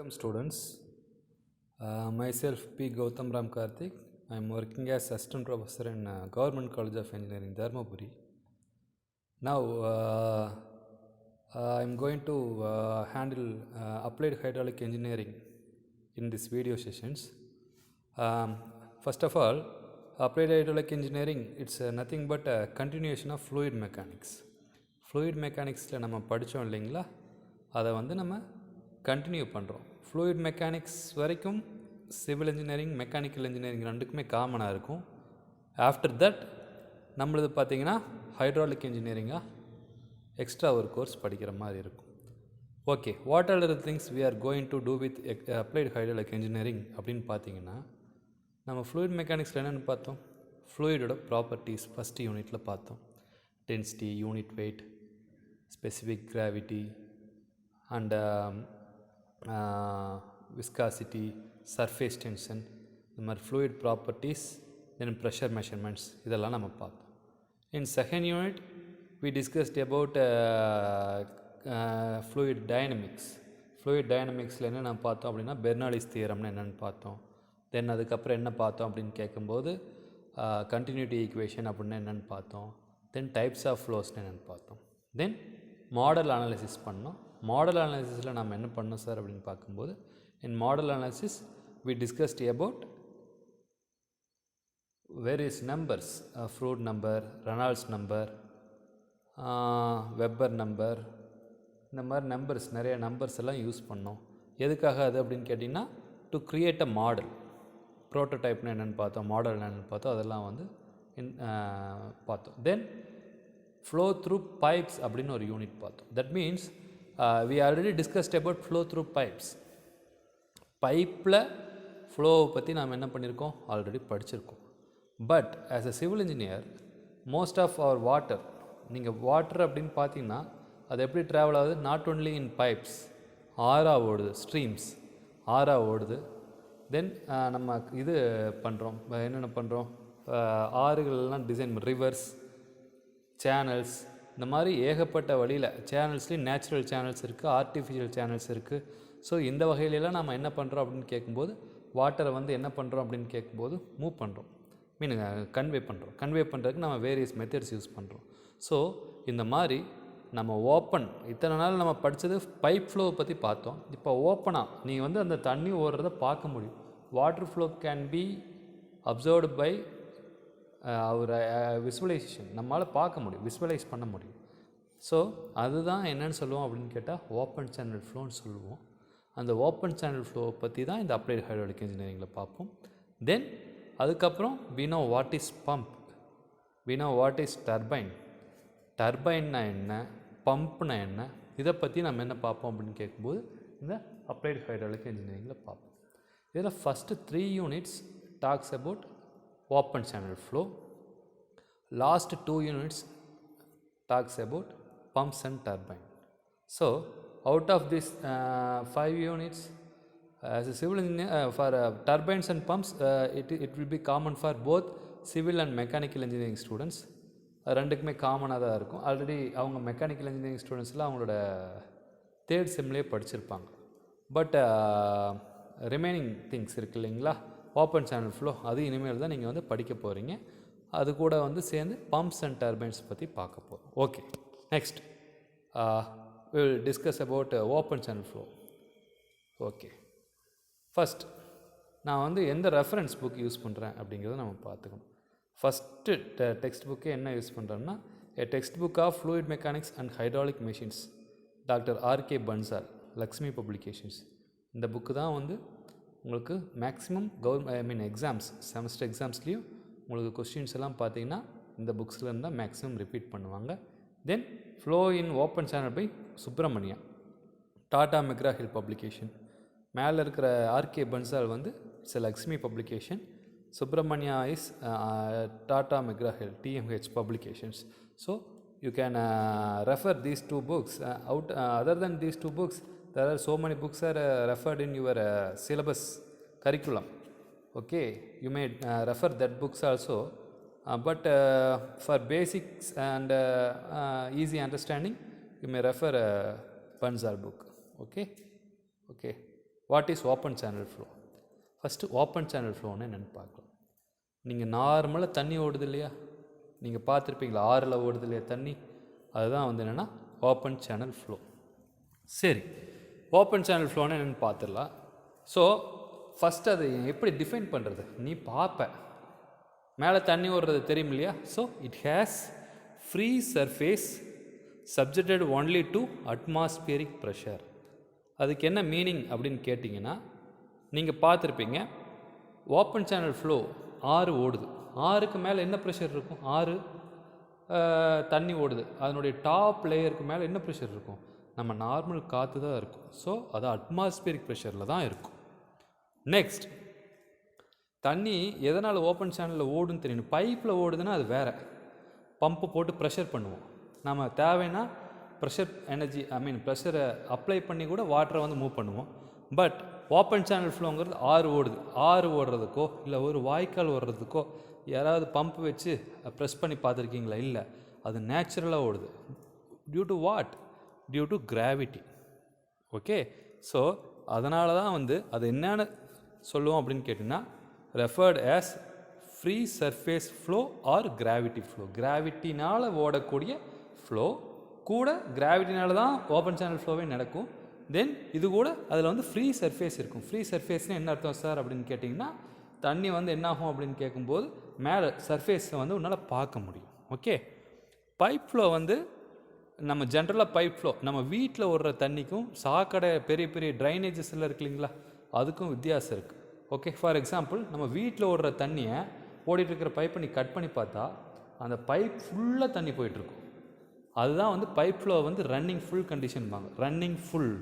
Welcome students. Myself P. Gautam Ram Karthik. I am working as assistant professor in Government College of Engineering, Dharmapuri. Now I am going to handle applied hydraulic engineering in this video sessions. First of all, applied hydraulic engineering, it's nothing but a continuation of fluid mechanics. Fluid mechanics நம்ம படித்தோம் இல்லைங்களா, அதை வந்து நம்ம continue பண்ணுறோம். Fluid mechanics வரைக்கும் civil engineering, mechanical engineering ரெண்டுக்குமே காமனாக இருக்கும். ஆஃப்டர் தட் நம்மளது பார்த்திங்கன்னா ஹைட்ராலிக் இன்ஜினியரிங்காக எக்ஸ்ட்ரா ஒரு கோர்ஸ் படிக்கிற மாதிரி இருக்கும். Okay, what are the things we are going to do with applied hydraulic engineering அப்படின்னு பார்த்தீங்கன்னா, நம்ம ஃப்ளூயிட் மெக்கானிக்ஸில் என்னென்னு பார்த்தோம்? ஃப்ளூயிடோட ப்ராப்பர்ட்டிஸ் ஃபஸ்ட்டு யூனிட்டில் பார்த்தோம். Density, unit wait, specific gravity and viscosity, surface tension, இந்த மாதிரி fluid properties, then pressure measurements, இதெல்லாம் நம்ம பார்த்தோம். In second unit we discussed about fluid dynamics. fluid dynamicsல என்ன நம்ம பார்த்தோம் அப்படின்னா, பெர்னாலிஸ் தியரம்னு என்னென்னு பார்த்தோம். தென் அதுக்கப்புறம் என்ன பார்த்தோம் அப்படின்னு கேட்கும்போது கண்டினியூட்டி ஈக்குவேஷன் அப்படின்னா என்னென்னு பார்த்தோம். தென் டைப்ஸ் ஆஃப் ஃப்ளோஸ்னு என்னென்னு பார்த்தோம். தென் மாடல் அனாலிசிஸ் பண்ணோம். மாடல் அனாலிசிஸில் நம்ம என்ன பண்ணோம் சார் அப்படின்னு பார்க்கும்போது, in model analysis we discussed about various numbers, Froude number, Reynolds number, Weber number, இந்த மாதிரி நம்பர்ஸ், நிறைய நம்பர்ஸ் எல்லாம் யூஸ் பண்ணோம். எதுக்காக அது அப்படின்னு கேட்டிங்கன்னா, டு கிரியேட் அ மாடல். ப்ரோட்டோடைப்னு என்னென்னு பார்த்தோம், மாடல் என்னென்னு பார்த்தோம், அதெல்லாம் வந்து பார்த்தோம். தென் ஃப்ளோ த்ரூ பைப்ஸ் அப்படின்னு ஒரு யூனிட் பார்த்தோம். That means we already discussed about flow through pipes. பைப்பில் ஃப்ளோவை பற்றி நாம் என்ன பண்ணியிருக்கோம், ஆல்ரெடி படிச்சிருக்கோம். But as a civil engineer, most of our water, நீங்கள் வாட்டர் அப்படின்னு பார்த்தீங்கன்னா அது எப்படி ட்ராவல் ஆகுது? நாட் ஒன்லி இன் பைப்ஸ், ஆறாக ஓடுது, ஸ்ட்ரீம்ஸ் ஆறாக ஓடுது. தென் நம்ம இது பண்ணுறோம், என்னென்ன பண்ணுறோம், ஆறுகள்லாம் டிசைன், ரிவர்ஸ், சேனல்ஸ், இந்த மாதிரி ஏகப்பட்ட வழியில், சேனல்ஸ்லேயும் நேச்சுரல் சேனல்ஸ் இருக்குது, ஆர்டிஃபிஷியல் சேனல்ஸ் இருக்குது. ஸோ இந்த வகையிலலாம் நம்ம என்ன பண்ணுறோம் அப்படின்னு கேட்கும்போது, வாட்டரை வந்து என்ன பண்ணுறோம் அப்படின்னு கேட்கும்போது மூவ் பண்ணுறோம், கன்வே பண்ணுறோம். கன்வே பண்ணுறதுக்கு நம்ம வேரியஸ் மெத்தட்ஸ் யூஸ் பண்ணுறோம். ஸோ இந்த மாதிரி நம்ம ஓப்பன், இத்தனை நாள் நம்ம படித்தது பைப் ஃப்ளோவை பற்றி பார்த்தோம். இப்போ ஓப்பனாக நீங்கள் வந்து அந்த தண்ணி ஓடுறத பார்க்க முடியும். Water flow can be observed by ஒரு விசுவலைசேஷன், நம்மளால் பார்க்க முடியும், விசுவலைஸ் பண்ண முடியும். ஸோ அதுதான் என்னென்னு சொல்லுவோம் அப்படின்னு கேட்டால் ஓப்பன் சேனல் ஃப்ளோன்னு சொல்லுவோம். அந்த ஓப்பன் சேனல் ஃப்ளோவை பற்றி தான் இந்த அப்ளைட் ஹைட்ராலிக் இன்ஜினியரிங்கில் பார்ப்போம். தென் அதுக்கப்புறம் we know what is pump, we know what is turbine, டர்பைன்னா என்ன, பம்ப்னா என்ன, இதை பற்றி நம்ம என்ன பார்ப்போம் அப்படின்னு கேட்கும்போது இந்த அப்ளைட் ஹைட்ராலிக் இன்ஜினியரிங்கில் பார்ப்போம். இதில் first 3 units talks about open channel flow. Last 2 units talks about pumps and turbine. So out of this 5 units, as a civil engineer, for turbines and pumps, it will be common for both civil and mechanical engineering students. ரெண்டுக்குமே காமனாக தான் இருக்கும். Already அவங்க mechanical engineering ஸ்டூடெண்ட்ஸ்லாம் அவங்களோட third செம்லேயே படிச்சிருப்பாங்க. But remaining things இருக்குது இல்லைங்களா, open channel flow, அது இனிமேல் தான் நீங்கள் வந்து படிக்க போகிறீங்க. அது கூட வந்து சேர்ந்து பம்ப்ஸ் அண்ட் டர்பைன்ஸ் பற்றி பார்க்க போகிறோம். Okay, next will discuss about open channel flow. Okay, first நான் வந்து எந்த ரெஃபரன்ஸ் புக் யூஸ் பண்ணுறேன் அப்படிங்கிறத நம்ம பார்த்துக்கணும். ஃபஸ்ட்டு டெக்ஸ்ட் புக்கே என்ன யூஸ் பண்ணுறேன்னா, a text book of fluid mechanics and hydraulic machines, doctor RK Bansal, Lakshmi publications. இந்த புக்கு தான் வந்து உங்களுக்கு மேக்ஸிமம் எக்ஸாம்ஸ், செமஸ்டர் எக்ஸாம்ஸ்லேயும் உங்களுக்கு கொஸ்டின்ஸ் எல்லாம் பார்த்தீங்கன்னா இந்த புக்ஸில் இருந்தால் மேக்ஸிமம் ரிப்பீட் பண்ணுவாங்க. Then flow in open channel by Subramanya, Tata McGraw Hill publication. மேலே இருக்கிற ஆர்கே பன்சால் வந்து it's Lakshmi publication, Subramanya is Tata McGraw Hill TMH publications. So you can refer these 2 books. Other than these 2 books, there are so many books are referred in your syllabus curriculum. Okay, you may refer that books also, but for basics and easy understanding, you may refer Bansal book. Okay. What is open channel flow? First open channel ஃப்ளோன்னு என்னென்னு பார்க்கலாம். நீங்கள் நார்மலாக தண்ணி ஓடுது இல்லையா, நீங்கள் பார்த்துருப்பீங்களா ஆறில் ஓடுது இல்லையா தண்ணி, அதுதான் வந்து என்னென்னா ஓப்பன் சேனல் ஃப்ளோ. சரி, ஓப்பன் சேனல் ஃப்ளோன்னு என்னென்னு பார்த்துடலாம். ஸோ ஃபஸ்ட்டு அதை எப்படி டிஃபைன் பண்ணுறது? நீ பார்ப்ப மேலே தண்ணி ஓடுறது தெரியும் இல்லையா. So it has free surface subjected only to atmospheric pressure. அதுக்கு என்ன மீனிங் அப்படின்னு கேட்டிங்கன்னா, நீங்கள் பார்த்துருப்பீங்க ஓப்பன் சேனல் ஃப்ளோ ஆறு ஓடுது, ஆறுக்கு மேலே என்ன ப்ரெஷர் இருக்கும்? ஆறு தண்ணி ஓடுது, அதனுடைய டாப் லேயருக்கு மேலே என்ன ப்ரெஷர் இருக்கும்? நம்ம நார்மல் காற்று தான் இருக்கும். ஸோ அது அட்மாஸ்பியரிக் ப்ரெஷரில் தான் இருக்கும். நெக்ஸ்ட், தண்ணி எதனால் ஓப்பன் சேனலில் ஓடுன்னு தெரியணும். பைப்பில் ஓடுதுன்னா அது வேறு, பம்பு போட்டு ப்ரெஷர் பண்ணுவோம். நம்ம தேவைன்னா ப்ரெஷர் எனர்ஜி ப்ரெஷரை அப்ளை பண்ணி கூட வாட்டரை வந்து மூவ் பண்ணுவோம். பட் ஓப்பன் சேனல் ஃப்ளோங்கிறது ஆறு ஓடுது, ஆறு ஓடுறதுக்கோ இல்லை ஒரு வாய்க்கால் ஓடுறதுக்கோ யாராவது பம்ப் வச்சு ப்ரெஸ் பண்ணி பார்த்துருக்கீங்களா? இல்லை, அது நேச்சுரலாக ஓடுது. Due to what? Due to gravity. Okay, so அதனால தான் வந்து அது என்னென்னு சொல்லுவோம் அப்படின்னு கேட்டிங்கன்னா, referred as free surface flow or gravity flow. கிராவிட்டினால் ஓடக்கூடிய ஃப்ளோ, கூட கிராவிட்டினால தான் ஓப்பன் சேனல் ஃப்ளோவே நடக்கும். தென் இது கூட அதில் வந்து ஃப்ரீ சர்ஃபேஸ் இருக்கும். ஃப்ரீ சர்ஃபேஸ்னால் என்ன அர்த்தம் சார் அப்படின்னு கேட்டிங்கன்னா, தண்ணி வந்து என்ன ஆகும் அப்படின்னு கேட்கும்போது மேலே சர்ஃபேஸை வந்து உன்னால் பார்க்க முடியும். ஓகே, பைப் ஃப்ளோ வந்து நம்ம ஜென்ரலாக பைப் ஃப்ளோ நம்ம வீட்டில் ஓடுற தண்ணிக்கும் சாக்கடை பெரிய பெரிய ட்ரைனேஜஸ் எல்லாம் இருக்கு இல்லைங்களா, அதுக்கும் வித்தியாசம் இருக்குது. ஓகே, ஃபார் எக்ஸாம்பிள் நம்ம வீட்டில் ஓடுற தண்ணியை ஓடிட்டுருக்கிற பைப்பை நீ கட் பண்ணி பார்த்தா அந்த பைப் ஃபுல்லாக தண்ணி போயிட்டுருக்கும். அதுதான் வந்து பைப் ஃப்ளோ வந்து ரன்னிங் ஃபுல் கண்டிஷன் வாங்க. Running full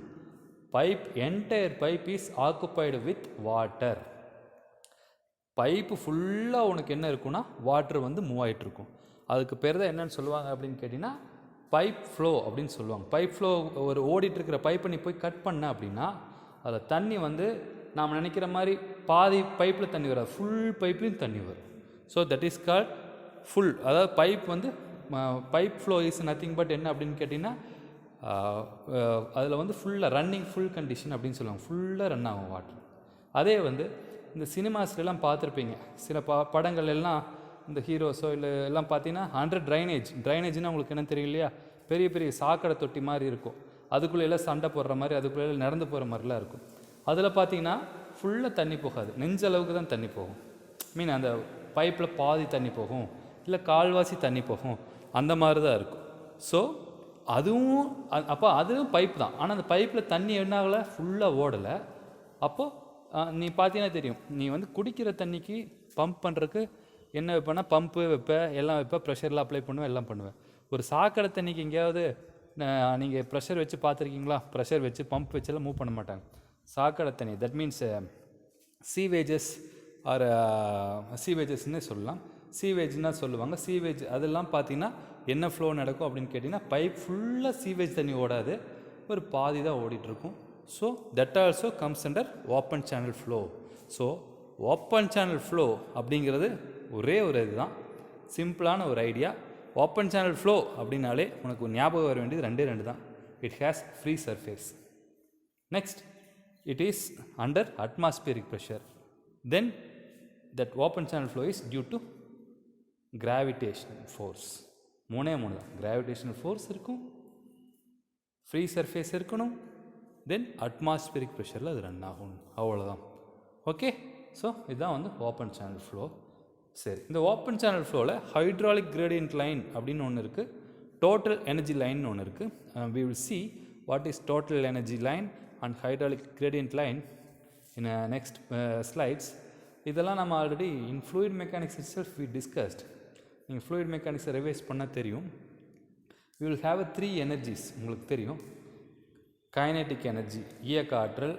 pipe, entire pipe is occupied with water. Pipe ஃபுல்லாக உனக்கு என்ன இருக்குன்னா வாட்டர் வந்து மூவ் ஆகிட்டுருக்கும். அதுக்கு பேர் தான் என்னென்னு சொல்லுவாங்க அப்படின்னு கேட்டிங்கன்னா பைப் ஃப்ளோ அப்படின்னு சொல்லுவாங்க. பைப் ஃப்ளோ ஒரு ஓடிட்டுருக்கிற பைப்பை நீ போய் கட் பண்ண அப்படின்னா அதில் தண்ணி வந்து நாம் நினைக்கிற மாதிரி பாதி பைப்பில் தண்ணி வராது, ஃபுல் பைப்லேயும் தண்ணி வரும். So that is called full. அதாவது பைப் வந்து pipe flow is nothing but என்ன அப்படின்னு கேட்டிங்கன்னா அதில் வந்து ஃபுல்லாக ரன்னிங் ஃபுல் கண்டிஷன் அப்படின்னு சொல்லுவாங்க. ஃபுல்லாக ரன் ஆகும் வாட்டர். அதே வந்து இந்த சினிமாஸ்லாம் பார்த்துருப்பீங்க, சில படங்கள் எல்லாம் இந்த ஹீரோஸோ இல்லை எல்லாம் பார்த்தீங்கன்னா 100 ட்ரைனேஜ்னால் உங்களுக்கு என்ன தெரியும் இல்லையா, பெரிய பெரிய சாக்கடை தொட்டி மாதிரி இருக்கும். அதுக்குள்ளே எல்லாம் சண்டை போடுற மாதிரி, அதுக்குள்ளே நடந்து போகிற மாதிரிலாம் இருக்கும். அதில் பார்த்தீங்கன்னா ஃபுல்லாக தண்ணி போகாது, நெஞ்சளவுக்கு தான் தண்ணி போகும். அந்த பைப்பில் பாதி தண்ணி போகும், இல்லை கால்வாசி தண்ணி போகும், அந்த மாதிரி தான் இருக்கும். ஸோ அதுவும் அதுவும் பைப் தான். ஆனால் அந்த பைப்பில் தண்ணி என்ன ஆகலை, ஃபுல்லாக ஓடலை. அப்போது நீ பார்த்தீங்கன்னா தெரியும், நீ வந்து குடிக்கிற தண்ணிக்கு பம்ப் பண்ணுறதுக்கு என்ன வைப்பேன்னா பம்பு வைப்பேன், எல்லாம் வைப்பேன், ப்ரெஷர்லாம் அப்ளை பண்ணுவேன், எல்லாம் பண்ணுவேன். ஒரு சாக்கடை தண்ணிக்கு எங்கேயாவது நீங்கள் ப்ரெஷர் வச்சு பார்த்துருக்கீங்களா? ப்ரெஷர் வச்சு பம்ப் வச்செல்லாம் மூவ் பண்ண மாட்டாங்க. சாக்கடை தண்ணி, தட் மீன்ஸ் சீவேஜஸ் ஆர் சீவேஜஸ்ன்னே சொல்லலாம். சீவேஜ்னால் சொல்லுவாங்க. சீவேஜ் அதெல்லாம் பார்த்தீங்கன்னா என்ன ஃப்ளோ நடக்கும் அப்படின்னு கேட்டிங்கன்னா பைப் ஃபுல்லாக சீவேஜ் தண்ணி ஓடாது, ஒரு பாதி தான் ஓடிட்டுருக்கும். So that also comes under open channel flow. So open channel flow அப்படிங்கிறது ஒரே ஒரு இதுதான், சிம்பிளான ஒரு ஐடியா. ஓப்பன் சேனல் ஃப்ளோ அப்படின்னாலே உனக்கு ஞாபகம் வர வேண்டியது ரெண்டு தான். It has free surface. Next, it is under atmospheric pressure. Then that open channel flow is due to gravitational force. மூணே தான். கிராவிடேஷனல் ஃபோர்ஸ் இருக்கும், ஃப்ரீ சர்ஃபேஸ் இருக்கணும், தென் அட்மாஸ்பியரிக் ப்ரெஷரில் அது ரன் ஆகும். அவ்வளோதான். ஓகே, ஸோ இதுதான் வந்து ஓப்பன் சேனல் ஃப்ளோ. சரி, இந்த ஓப்பன் சேனல் ஃப்ளோவில் ஹைட்ராலிக் கிரேடியன்ட் லைன் அப்படின்னு ஒன்று இருக்குது, டோட்டல் எனர்ஜி லைன் ஒன்று இருக்குது. we will see what is total energy line and hydraulic gradient line in next slides. இதெல்லாம் நம்ம already in fluid mechanics itself we discussed. நீங்கள் ஃப்ளூயிட் மெக்கானிக்ஸை ரிவைஸ் பண்ணால் தெரியும். we will have 3 energies உங்களுக்கு தெரியும். Kinetic energy இயக்க ஆற்றல்,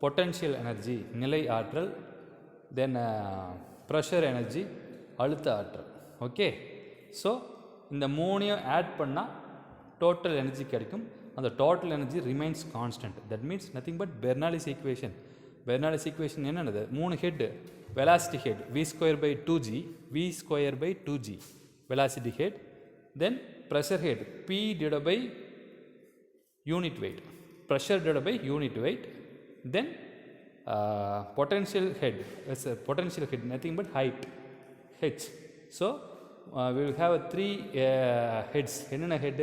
பொட்டென்ஷியல் எனர்ஜி நிலை ஆற்றல், தென் ப்ரெஷர் எனர்ஜி அழுத்த ஆற்றல். ஓகே, ஸோ இந்த மூணையும் ஆட் பண்ணால் டோட்டல் எனர்ஜி கிடைக்கும். அந்த total energy remains constant. That means nothing but Bernoulli's equation. Bernoulli's equation என்னென்னது? 3 head, velocity head v²/2g, v²/2g velocity head, then pressure head p/unit weight, pressure / unit weight, Then potential head is a potential head, nothing but height, h. So we will have three heads. Enna head?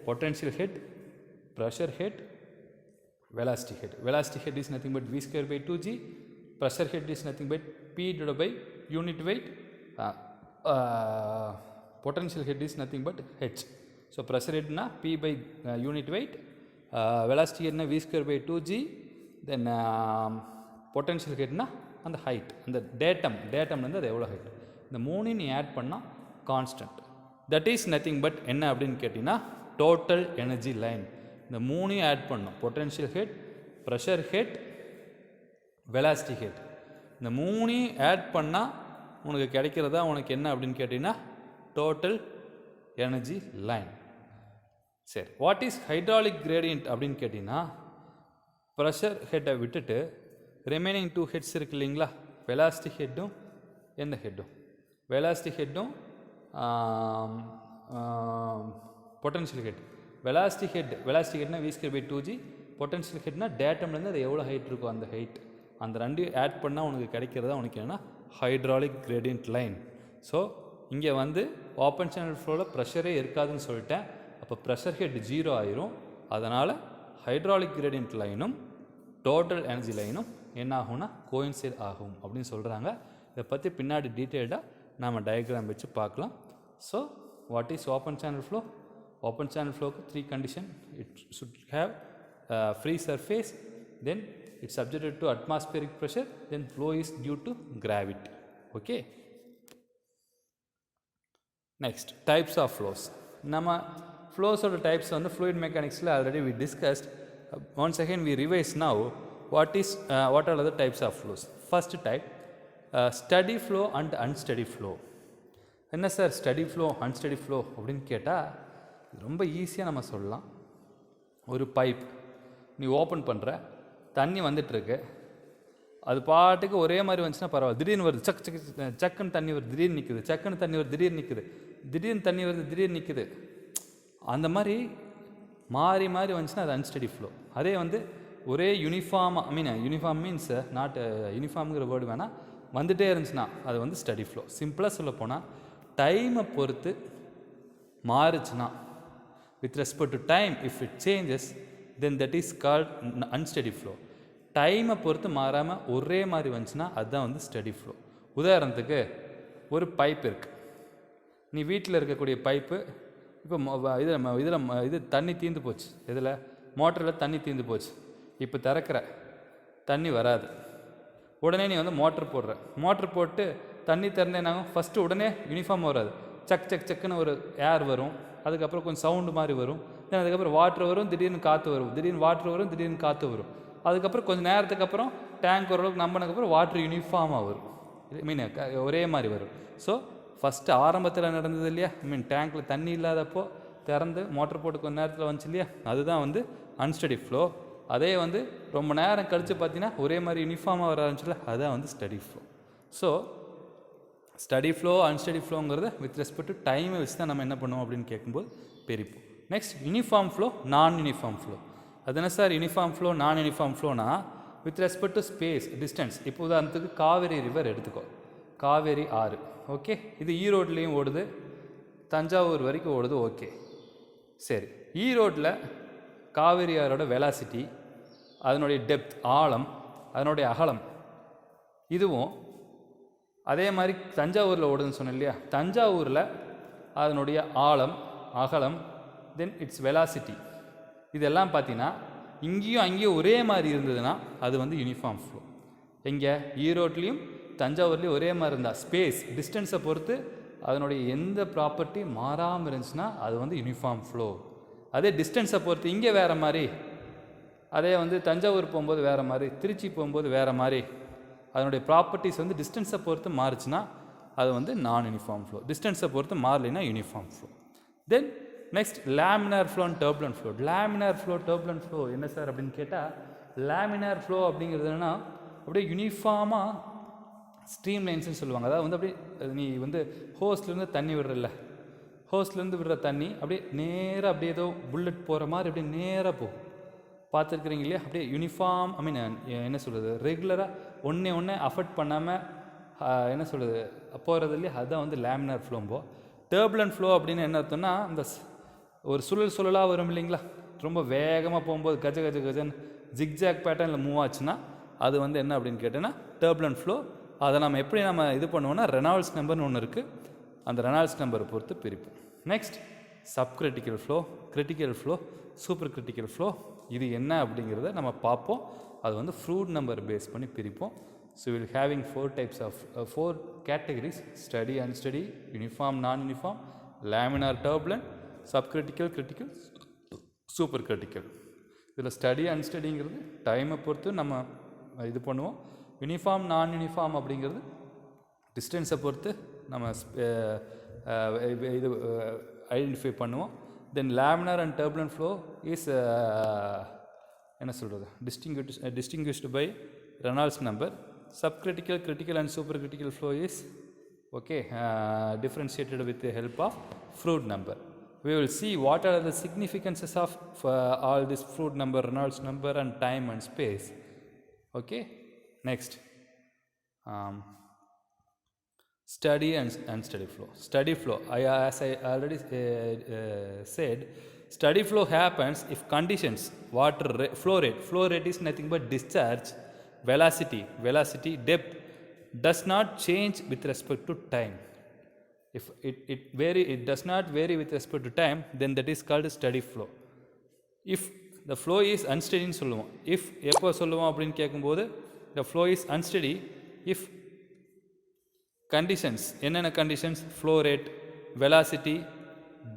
Potential head, pressure head, velocity head. Velocity head is nothing but v square by 2g. Pressure head is nothing but p divided by unit weight. Potential head is nothing but h. So pressure head na p by unit weight, velocity head na v square by 2g, then potential head na அந்த height, அந்த datum வந்து அது எவ்வளோ height. இந்த மூணையும் நீ add பண்ணால் constant. That is nothing but என்ன அப்படின்னு கேட்டிங்கன்னா டோட்டல் எனர்ஜி லைன். இந்த மூணையும் ஆட் பண்ணணும். Potential head, pressure head, velocity head. இந்த மூணையும் ஆட் பண்ணால் உனக்கு கிடைக்கிறதா உனக்கு என்ன அப்படின்னு கேட்டிங்கன்னா டோட்டல் எனர்ஜி லைன். சரி, வாட் இஸ் ஹைட்ராலிக் கிரேடியன்ட் அப்படின்னு கேட்டிங்கன்னா ப்ரெஷர் ஹெட்டை விட்டுட்டு ரிமைனிங் 2 ஹெட்ஸ் இருக்கு இல்லைங்களா, வெலாசிட்டி ஹெட்டும் எந்த ஹெட்டும், வெலாசிட்டி ஹெட்டும் பொட்டன்ஷியல் ஹெட். வெலாசிட்டி ஹெட்னா v square by 2g, potential ஹெட்னா டேட்டம்லேருந்து அது எவ்வளோ ஹைட் இருக்கோ அந்த ஹைட், அந்த ரெண்டையும் ஆட் பண்ணால் உனக்கு கிடைக்கிறதா உனக்கு என்னென்னா ஹைட்ராலிக் கிரேடியன்ட் லைன். ஸோ இங்கே வந்து ஓப்பன் சேனல் ஃப்ளோவில் ப்ரெஷரே இருக்காதுன்னு சொல்லிட்டேன். அப்போ ப்ரெஷர் ஹெட் 0 ஆயிரும். அதனால் ஹைட்ராலிக் கிரேடியன்ட் லைனும் டோட்டல் எனர்ஜி லைனும் என்ன ஆகும்னா கோயின்சைட் ஆகும் அப்படின்னு சொல்கிறாங்க. இதை பற்றி பின்னாடி டீட்டெயில்டாக நாம் டயக்ராம் வச்சு பார்க்கலாம். So what is open channel flow? Open channel ஃப்ளோக்கு 3 condition. It should have free surface, then it's subjected to atmospheric pressure, then flow is due to gravity. Okay, next types of flows. நம்ம ஃப்ளோஸோட types வந்து fluid மெக்கானிக்ஸில் already we discussed. Once again we revise now what are the types of flows. First type, steady flow and unsteady flow. என்ன sir study flow unsteady flow அப்படின்னு கேட்டால் ரொம்ப ஈஸியாக நம்ம சொல்லலாம். ஒரு பைப் நீ ஓப்பன் பண்ணுற, தண்ணி வந்துட்டுருக்கு, அது பாட்டுக்கு ஒரே மாதிரி வந்துச்சுன்னா பரவாயில்ல. திடீர்னு வருது, சக்குன்னு தண்ணி வருது, திடீர்னு நிற்குது, சக்குன்னு தண்ணி வருது, திடீர்னு நிற்குது, திடீர்னு தண்ணி வருது, திடீர்னு நிற்குது. அந்த மாதிரி மாறி மாறி வந்துச்சுன்னா அது அன்ஸ்டடி ஃப்ளோ. அதே வந்து ஒரே யூனிஃபார்மாக, யூனிஃபார்ம் மீன்ஸ் நாட் யூனிஃபார்ம்ங்கிற வேர்டு வேணால், வந்துகிட்டே இருந்துச்சுன்னா அது வந்து ஸ்டடி ஃப்ளோ. சிம்பிளாக சொல்ல போனால் டைமை பொறுத்து மாறுச்சுன்னா, with respect to time if it changes then that is called unsteady flow. டைமை பொறுத்து மாறாமல் ஒரே மாதிரி வந்துச்சுன்னா அதுதான் வந்து ஸ்டடி ஃப்ளோ. உதாரணத்துக்கு ஒரு பைப் இருக்குது, நீ வீட்டில் இருக்கக்கூடிய பைப்பு இப்போ இது தண்ணி தீர்ந்து போச்சு, இதில் மோட்டரில் தண்ணி தீர்ந்து போச்சு. இப்போ திறக்கிற தண்ணி வராது, உடனே நீ வந்து மோட்ரு போட்டு தண்ணி திறந்தேனாகும். ஃபஸ்ட்டு உடனே யூனிஃபார்ம் வராது, சக்குன்னு ஒரு ஏர் வரும், அதுக்கப்புறம் கொஞ்சம் சவுண்டு மாதிரி வரும், தென் அதுக்கப்புறம் வாட்ரு வரும், திடீர்னு காற்று வரும், திடீர்னு வாட்ரு வரும், திடீர்னு காற்று வரும். அதுக்கப்புறம் கொஞ்சம் நேரத்துக்கு அப்புறம் டேங்க் ஓரளவுக்கு நம்பினதுக்கப்புறம் வாட்ரு யூனிஃபார்மாக வரும், ஒரே மாதிரி வரும். ஸோ ஃபஸ்ட்டு ஆரம்பத்தில் நடந்தது இல்லையா, டேங்க்கில் தண்ணி இல்லாதப்போ திறந்து மோட்டர் போட்டு கொஞ்சம் நேரத்தில் வந்துச்சு இல்லையா, அதுதான் வந்து அன்ஸ்டடி ஃப்ளோ. அதே வந்து ரொம்ப நேரம் கழித்து பார்த்தீங்கன்னா ஒரே மாதிரி யூனிஃபார்மாக வர ஆரம்பிச்சில்ல, அதுதான் வந்து steady flow. So steady flow unsteady ஃப்ளோங்கிறத வித் ரெஸ்பெக்ட் டு டைமை வச்சு தான் நம்ம என்ன பண்ணுவோம் அப்படின்னு கேட்கும்போது பிரிப்போம். Next uniform flow, non uniform flow. அது என்ன sir uniform flow non uniform ஃப்ளோனா with respect to space, distance. இப்போ உதாரணத்துக்கு காவேரி ரிவர் எடுத்துக்கோ, காவேரி ஆறு, ஓகே, இது ஈரோட்லேயும் ஓடுது, தஞ்சாவூர் வரைக்கும் ஓடுது, ஓகே சரி. ஈரோட்டில் காவேரி ஆரோட வெலாசிட்டி, அதனுடைய டெப்த் ஆழம், அதனுடைய அகலம், இதுவும் அதே மாதிரி தஞ்சாவூரில் ஓடுதுன்னு சொன்னேன் இல்லையா, தஞ்சாவூரில் அதனுடைய ஆழம், அகலம், தென் இட்ஸ் வெலாசிட்டி, இதெல்லாம் பார்த்தீங்கன்னா இங்கேயும் அங்கேயும் ஒரே மாதிரி இருந்ததுன்னா அது வந்து யூனிஃபார்ம் ஃப்ளோ. எங்கே ஈரோட்லேயும் தஞ்சாவூர்லேயும் ஒரே மாதிரி இருந்தால், ஸ்பேஸ் டிஸ்டன்ஸை பொறுத்து அதனுடைய எந்த ப்ராப்பர்ட்டி மாறாமல் இருந்துச்சுன்னா அது வந்து யூனிஃபார்ம் ஃப்ளோ. அதே டிஸ்டன்ஸை பொறுத்து இங்கே வேறு மாதிரி, அதே வந்து தஞ்சாவூர் போகும்போது வேறு மாதிரி, திருச்சி போகும்போது வேறு மாதிரி, அதனுடைய ப்ராப்பர்ட்டிஸ் வந்து டிஸ்டன்ஸை பொறுத்து மாறுச்சுன்னா அது வந்து நான் யூனிஃபார்ம் ஃப்ளோ. டிஸ்டன்ஸை பொறுத்து மாறலைன்னா uniform flow. Then next laminar flow and turbulent flow. Laminar flow turbulent flow என்ன சார் அப்படின்னு கேட்டால், லேமினார் ஃப்ளோ அப்படிங்கிறது என்னென்னா அப்படியே யூனிஃபார்மாக ஸ்ட்ரீம் லைன்ஸ்னு சொல்லுவாங்க. அதாவது வந்து அப்படியே நீ வந்து ஹோஸ்லேருந்து தண்ணி விடுறல, ஹோஸ்லேருந்து விடுற தண்ணி அப்படியே நேராக அப்படியே ஏதோ புல்லட் போகிற மாதிரி அப்படியே நேராக போகும். பார்த்துருக்குறீங்க இல்லையா? அப்படியே யூனிஃபார்ம், ஐ மீன் என்ன சொல்கிறது, ரெகுலராக ஒன்றே அஃபெக்ட் பண்ணாமல் என்ன சொல்கிறது போகிறது இல்லையா? அதுதான் வந்து லேமினார் ஃப்ளோம்போ. டர்புலன்ட் ஃப்ளோ அப்படின்னு என்ன அர்த்தம்னா, அந்த ஒரு சுழலாக வரும் இல்லைங்களா, ரொம்ப வேகமாக போகும்போது கஜன் ஜிக்ஜாக் பேட்டர்னில் மூவ் ஆச்சுன்னா அது வந்து என்ன அப்படின்னு கேட்டோன்னா டர்புலன்ட் ஃப்ளோ. அதை நம்ம எப்படி நம்ம இது பண்ணுவோம்னா, ரெனால்ட்ஸ் நம்பர்னு ஒன்று இருக்குது, அந்த ரெனால்ட்ஸ் நம்பரை பொறுத்து பிரிப்போம். Next subcritical flow, critical flow, super critical flow. இது என்ன அப்படிங்கிறத நம்ம பார்ப்போம். அது வந்து ஃப்ரூட் நம்பர் பேஸ் பண்ணி பிரிப்போம். So will having 4 types of 4 categories: steady, unsteady, uniform, non-uniform, laminar, turbulent, subcritical, critical, super critical. இதில் ஸ்டடி அன்ஸ்டடிங்கிறது டைமை பொறுத்து நம்ம இது பண்ணுவோம். யூனிஃபார்ம் நான் யூனிஃபார்ம் அப்படிங்கிறது டிஸ்டன்ஸை பொறுத்து நம்ம இது ஐடென்டிஃபை பண்ணுவோம். Then laminar and turbulent flow is என்ன சொல்கிறது, distinguished by Reynolds number. Subcritical, critical and supercritical flow is differentiated with the help of Froude number. We will see what are the significances of all this Froude number, Reynolds number and time and space. Okay, next steady and unsteady flow. Steady flow, as I already said, steady flow happens if conditions, water flow rate is nothing but discharge, velocity, depth does not change with respect to time. If it does not vary with respect to time, then that is called steady flow. If the flow is unsteady ன்னு சொல்லுவோம். if எப்போ சொல்லுவோம் அப்படின்னு கேட்கும்போது the flow is unsteady if conditions, என்னென்ன conditions, flow rate, velocity,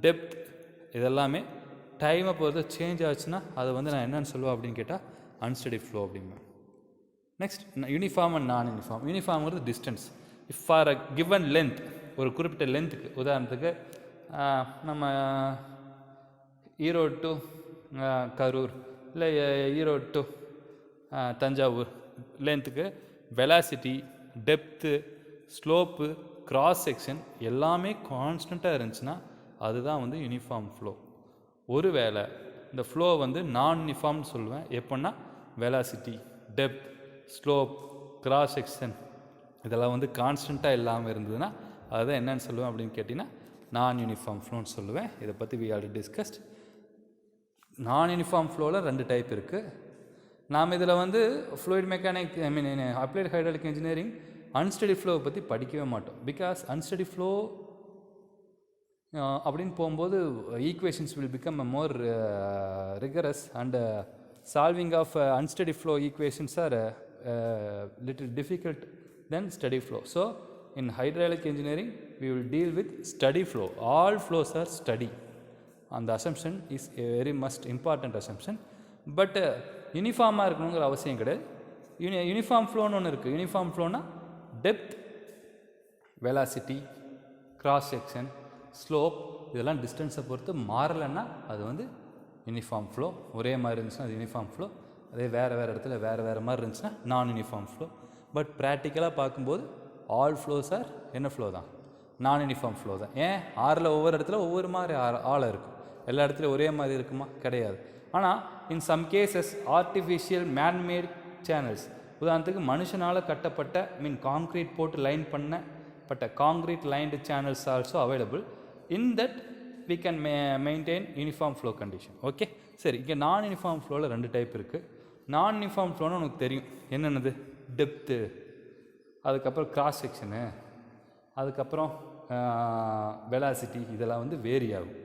depth இதெல்லாமே டைமை பொறுத்து சேஞ்ச் ஆச்சுன்னா அது வந்து நான் என்னென்னு சொல்லுவேன் அப்படின்னு கேட்டால் unsteady flow அப்படிம்பேன். Next uniform and non uniform. யூனிஃபார்ம்ங்கிறது distance. If for a given length, ஒரு குறிப்பிட்ட லென்த்துக்கு, உதாரணத்துக்கு நம்ம ஈரோடு டு கரூர் இல்லை ஈரோடு டு தஞ்சாவூர் லென்த்துக்கு velocity, depth, slope, cross section எல்லாமே கான்ஸ்டண்ட்டாக இருந்துச்சுன்னா அதுதான் வந்து யூனிஃபார்ம் ஃப்ளோ. ஒருவேளை இந்த ஃப்ளோ வந்து நான் யூனிஃபார்ம்னு சொல்லுவேன் எப்போன்னா velocity, depth, slope, cross section இதெல்லாம் வந்து கான்ஸ்டண்ட்டாக இல்லாமல் இருந்ததுன்னா அதுதான் என்னன்னு சொல்லுவேன் அப்படின்னு கேட்டிங்கன்னா நான் யூனிஃபார்ம் ஃப்ளோன்னு சொல்லுவேன். இதை பற்றி வி ஆல்ரெடி டிஸ்கஸ்ட். நான் யூனிஃபார்ம் ஃப்ளோவில் 2 டைப் இருக்குது. நாம் இதில் வந்து fluid mechanic, I mean applied hydraulic engineering unsteady ஃப்ளோவை பற்றி படிக்கவே மாட்டோம். பிகாஸ் அன்ஸ்டடி ஃப்ளோ அப்படின்னு போகும்போது equations will become more rigorous and solving of unsteady flow equations are little difficult than steady flow. So in hydraulic engineering we will deal with steady flow. All flows are steady, and the assumption is a very most important assumption. But யூனிஃபார்மாக இருக்கணுங்கிற அவசியம் கிடையாது. Uniform ஃப்ளோன்னு ஒன்று இருக்குது. Uniform ஃப்ளோனா depth, velocity, cross section, slope இதெல்லாம் டிஸ்டன்ஸை பொறுத்து மாறலைன்னா அது வந்து யூனிஃபார்ம் ஃப்ளோ. ஒரே மாதிரி இருந்துச்சுன்னா அது யூனிஃபார்ம் ஃப்ளோ. அதே வேறு இடத்துல வேறு மாதிரி இருந்துச்சுன்னா நான் யூனிஃபார்ம் ஃப்ளோ. பட் ப்ராக்டிக்கலாக பார்க்கும்போது ஆல் ஃப்ளோஸ் ஆர் என்ன ஃப்ளோ தான், நான் யூனிஃபார்ம் ஃப்ளோ தான். ஏன் ஆறில் ஒவ்வொரு இடத்துல ஒவ்வொரு மாதிரி ஆழம் இருக்கும். எல்லா இடத்துலையும் ஒரே மாதிரி இருக்குமா? கிடையாது. ஆனால் in some cases artificial manmade channels, உதாரணத்துக்கு மனுஷனால் கட்டப்பட்ட காங்க்ரீட் போட்டு லைன் பண்ணப்பட்ட concrete lined channels also available. In that we can maintain uniform flow condition. Okay, சரி. இங்கே நான் யூனிஃபார்ம் ஃப்ளோவில் 2 டைப் இருக்குது. நான் யூனிஃபார்ம் ஃப்ளோன்னு உனக்கு தெரியும் என்னென்னது, டெப்த்து, அதுக்கப்புறம் கிராஸ் செக்ஷனு, அதுக்கப்புறம் வெலாசிட்டி இதெல்லாம் வந்து வேரி ஆகும்.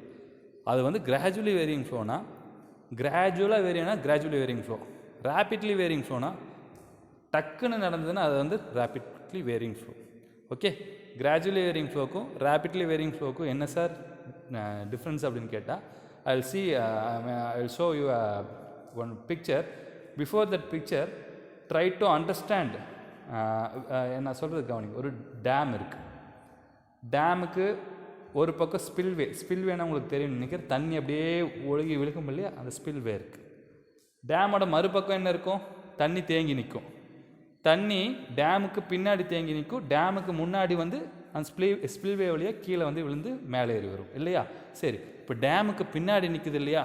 அது வந்து கிராஜுவலி வேரியிங் ஃப்ளோனா கிராஜுவலாக gradually varying flow. Rapidly varying ஃப்ளோனா டக்குன்னு நடந்ததுன்னா அது வந்து rapidly varying flow. Okay, gradually varying ஃப்ளோக்கும் ரேப்பிட்லி வேரியிங் ஃப்ளோக்கும் என்ன சார் difference அப்படின்னு கேட்டால் I will show you one picture. Before that picture try to understand. என்ன சொல்கிறது கவனிங்க. ஒரு டேம் இருக்குது. டேமுக்கு ஒரு பக்கம் ஸ்பில்வேனா உங்களுக்கு தெரியும் நினைக்கிறேன். தண்ணி அப்படியே ஒழுகி விழுக்கும் இல்லையா, அந்த ஸ்பில்வே இருக்குது. டேமோட மறுபக்கம் என்ன இருக்கும், தண்ணி தேங்கி நிற்கும். தண்ணி டேமுக்கு பின்னாடி தேங்கி நிற்கும், டேமுக்கு முன்னாடி வந்து அந்த ஸ்பில்வே வழியாக கீழே வந்து விழுந்து மேலே ஏறி வரும் இல்லையா. சரி, இப்போ டேமுக்கு பின்னாடி நிற்குது இல்லையா,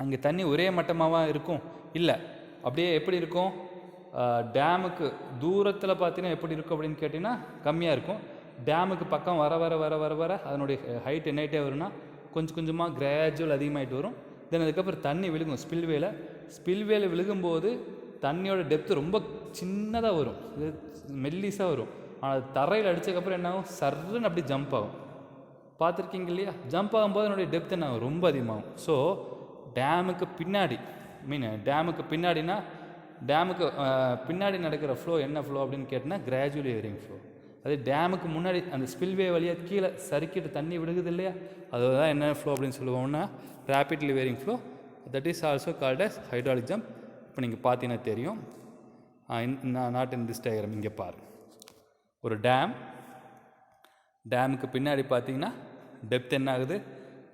அங்கே தண்ணி ஒரே மட்டமாகவா இருக்கும்? இல்லை. அப்படியே எப்படி இருக்கும்? டேமுக்கு தூரத்தில் பார்த்தீங்கன்னா எப்படி இருக்கும் அப்படின்னு கேட்டிங்கன்னா கம்மியாக இருக்கும். டேமுக்கு பக்கம் வர வர வர வர வர அதனுடைய ஹைட் என்னாகிட்டே வரும்னா கொஞ்சம் கொஞ்சமாக கிராஜுவல் அதிகமாகிட்டு வரும். தென் அதுக்கப்புறம் தண்ணி விழுகும் ஸ்பில்வேல விழுகும்போது தண்ணியோட டெப்த்து ரொம்ப சின்னதாக வரும், இது மெல்லிஸாக வரும். ஆனால் தரையில் அடித்ததுக்கப்புறம் என்ன ஆகும்? சர்ன்னு அப்படி ஜம்ப் ஆகும். பார்த்துருக்கீங்க இல்லையா? ஜம்ப் ஆகும்போது அதனுடைய டெப்த் என்ன ஆகும்? ரொம்ப அதிகமாகும். ஸோ டேமுக்கு பின்னாடி டேமுக்கு பின்னாடினா டேமுக்கு பின்னாடி நடக்கிற ஃப்ளோ என்ன ஃப்ளோ அப்படின்னு கேட்டிங்கன்னா கிராஜுவலி வேரிங் ஃப்ளோ. அதே டேமுக்கு முன்னாடி அந்த ஸ்பில்வே வழியாக கீழே சறுக்கிட்டு தண்ணி விழுகுது இல்லையா, அதுதான் என்ன ஃப்ளோ அப்படின்னு சொல்லுவோம்னா rapidly varying flow. That is also called as hydraulic jump. இப்போ நீங்கள் பார்த்தீங்கன்னா தெரியும். Not in this diagram. இங்கே பாரு, ஒரு டேமுக்கு பின்னாடி பார்த்தீங்கன்னா டெப்த் என்ன ஆகுது?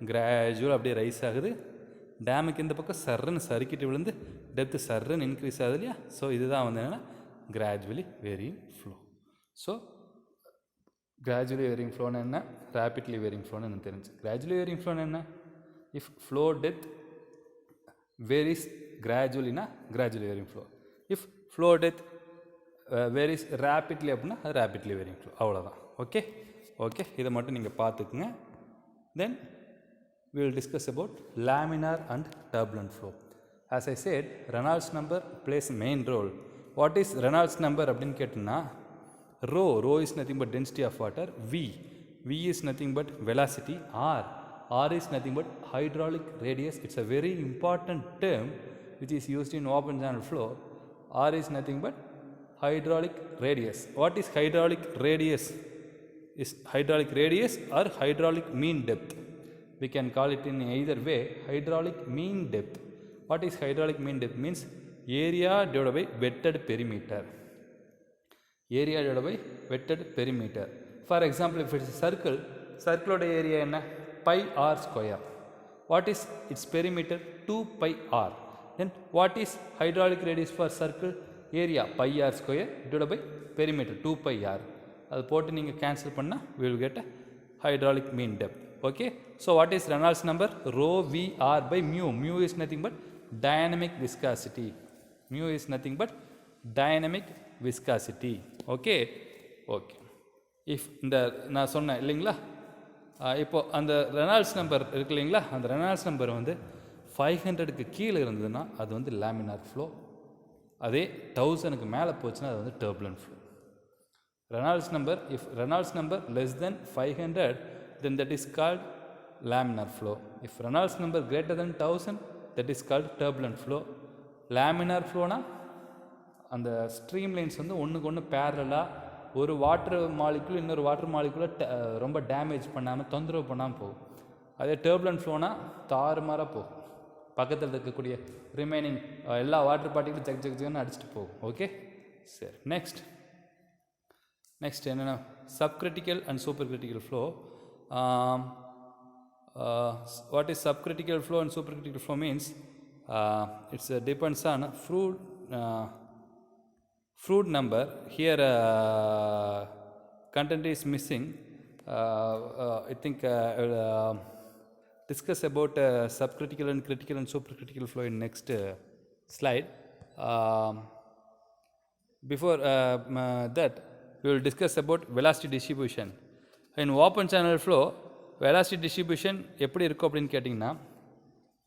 கிராஜுவல் அப்படியே ரைஸ் ஆகுது. டேமுக்கு இந்த பக்கம் சர்ன்னு சறுக்கிட்டு விழுந்து டெப்த்து சர்ன்னு இன்க்ரீஸ் ஆகுது இல்லையா? ஸோ இதுதான் வந்து என்னென்னா gradually varying flow. So gradually varying ஃப்ளோன்னு என்ன, ரேப்பிட்லி வேரியிங் ஃப்ளோன்னு எனக்கு தெரிஞ்சு. கிராஜுவலி வேரியிங் ஃப்ளோன்னு என்ன? இஃப் ஃப்ளோ டெப்த் வேரிஸ் கிராஜுவலினா gradually varying flow. If flow depth varies rapidly அப்படின்னா அது ரேப்பிட்லி வேரியிங் ஃப்ளோ. அவ்வளோதான். ஓகே, இதை மட்டும் நீங்கள் பார்த்துக்குங்க. தென் we will discuss about laminar and turbulent flow. As I said, Reynolds number plays a main role. What is Reynolds number அப்படின்னு கேட்டிங்கன்னா rho is nothing but density of water, v is nothing but velocity, r is nothing but hydraulic radius. It's a very important term which is used in open channel flow. R is nothing but hydraulic radius. What is hydraulic radius? Is hydraulic radius or hydraulic mean depth? We can call it in either way, hydraulic mean depth. What is hydraulic mean depth? Means area divided by wetted perimeter. Area divided by wetted perimeter. For example, if it is a circle area enna pi r square. What is its perimeter? 2 pi r. Then what is hydraulic radius for circle? Area pi r square divided by perimeter 2 pi r. அது போட்டு நீங்கள் cancel பண்ணால் we will get a hydraulic mean depth. Okay, so what is Reynolds number? Rho v r by mu. Mu is nothing but dynamic viscosity. Okay. If இந்த நான் சொன்னேன் இல்லைங்களா, இப்போ அந்த ரெனால்ட்ஸ் நம்பர் இருக்கு இல்லைங்களா, அந்த ரெனால்ட்ஸ் நம்பர் வந்து 500க்கு கீழே இருந்ததுன்னா அது வந்து லேமினார் ஃப்ளோ. அதே 1000க்கு மேலே போச்சுன்னா அது வந்து turbulent flow. If Reynolds number less than 500, then that is called laminar flow. If Reynolds number greater than 1000, that is called turbulent flow. Laminar flow na அந்த ஸ்ட்ரீம் லைன்ஸ் வந்து ஒன்றுக்கு ஒன்று பேரலாக ஒரு வாட்டர் மாலிகுல் இன்னொரு வாட்டர் மாலிகுலை ரொம்ப damage பண்ணாமல் தொந்தரவு பண்ணாமல் போகும். அதே டர்புலன்ட் ஃப்ளோனா தாறுமாறாக போகும், பக்கத்தில் இருக்கக்கூடிய ரிமைனிங் எல்லா வாட்டர் பார்ட்டிகளும் ஜக்னு அடிச்சுட்டு போகும். ஓகே, சரி. நெக்ஸ்ட் என்னென்னா subcritical and supercritical flow. What is subcritical flow and supercritical flow means? It depends on Froude number. Here content is missing. I think I will discuss about subcritical and critical and supercritical flow in next slide. Before that, we will discuss about velocity distribution. In open channel flow, velocity distribution எப்படி இருக்கும் அப்படின்னு கேட்டிங்கன்னா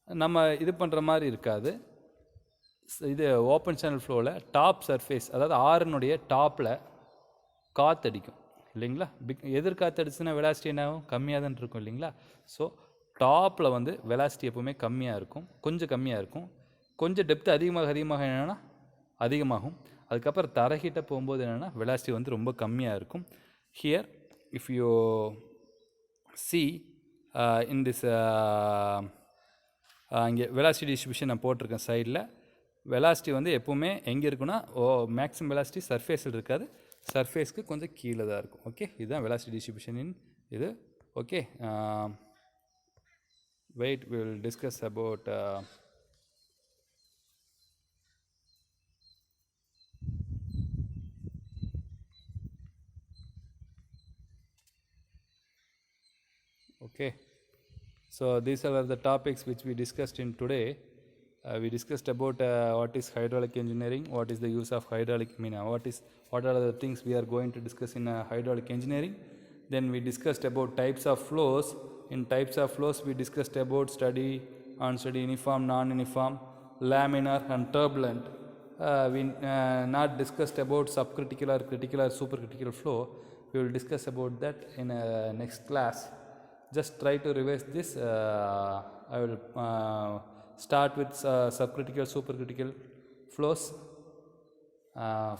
நம்ம இது பண்ணுற மாதிரி இருக்காது. இது ஓப்பன் சேனல் ஃப்ளோவில் டாப் சர்ஃபேஸ், அதாவது ஆறுனுடைய டாப்பில் காற்றடிக்கும் இல்லைங்களா. எதிர்காற்று அடிச்சுன்னா வெலாசிட்டி என்ன ஆகும்? கம்மியாக தான் இருக்கும் இல்லைங்களா. ஸோ டாப்பில் வந்து வெலாசிட்டி எப்போவுமே கம்மியாக இருக்கும், கொஞ்சம் கம்மியாக இருக்கும். கொஞ்சம் டெப்த்து அதிகமாக என்னென்னா அதிகமாகும். அதுக்கப்புறம் தரைகிட்ட போகும்போது என்னென்னா வெலாசிட்டி வந்து ரொம்ப கம்மியாக இருக்கும். Here if you see in this இங்கே வெலாசிட்டி டிஸ்ட்ரிபியூஷன் நான் போட்டிருக்கேன் சைடில். வெலாசிட்டி வந்து எப்போவுமே எங்கே இருக்குன்னா மேக்ஸிமம் வெலாசிட்டி சர்ஃபேஸில் இருக்காது, சர்ஃபேஸ்க்கு கொஞ்சம் கீழே தான் இருக்கும். ஓகே, இதுதான் வெலாசிட்டி டிஸ்ட்ரிபியூஷன் இது. Okay, wait we will discuss about okay, So these are the topics which we discussed in today. We discussed about what is hydraulic engineering, what is the use of hydraulic, what are the things we are going to discuss in hydraulic engineering. Then we discussed about types of flows. In types of flows we discussed about steady, unsteady, uniform, non-uniform, laminar and turbulent. We not discussed about subcritical or critical or supercritical flow. We will discuss about that in next class. Just try to revise this. I will start with subcritical, supercritical flows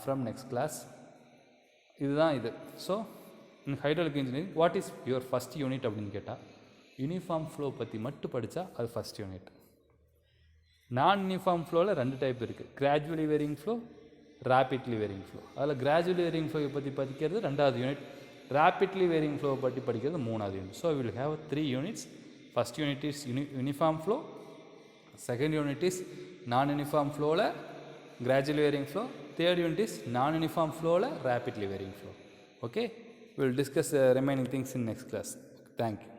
from next class. இதுதான் இது. So in hydraulic engineering what is your first unit அப்படின்னு கேட்டால் uniform flow பற்றி மட்டும் படித்தா அது first unit. நான் uniform ஃப்ளோவில் 2 டைப் இருக்குது, gradually varying flow, rapidly varying flow. அதில் கிராஜுவலி வேரிங் ஃப்ளோவை பற்றி படிக்கிறது 2வது யூனிட், ரேபிட்லி வேரிங் ஃப்ளோவை பற்றி படிக்கிறது 3வது unit. So will have 3 units. First unit is uniform flow, second unit is non uniform ஃப்ளோவில் gradually varying flow, third unit is non uniform ஃப்ளோவில் rapidly varying flow. Okay, we will discuss remaining things in next class. Thank you.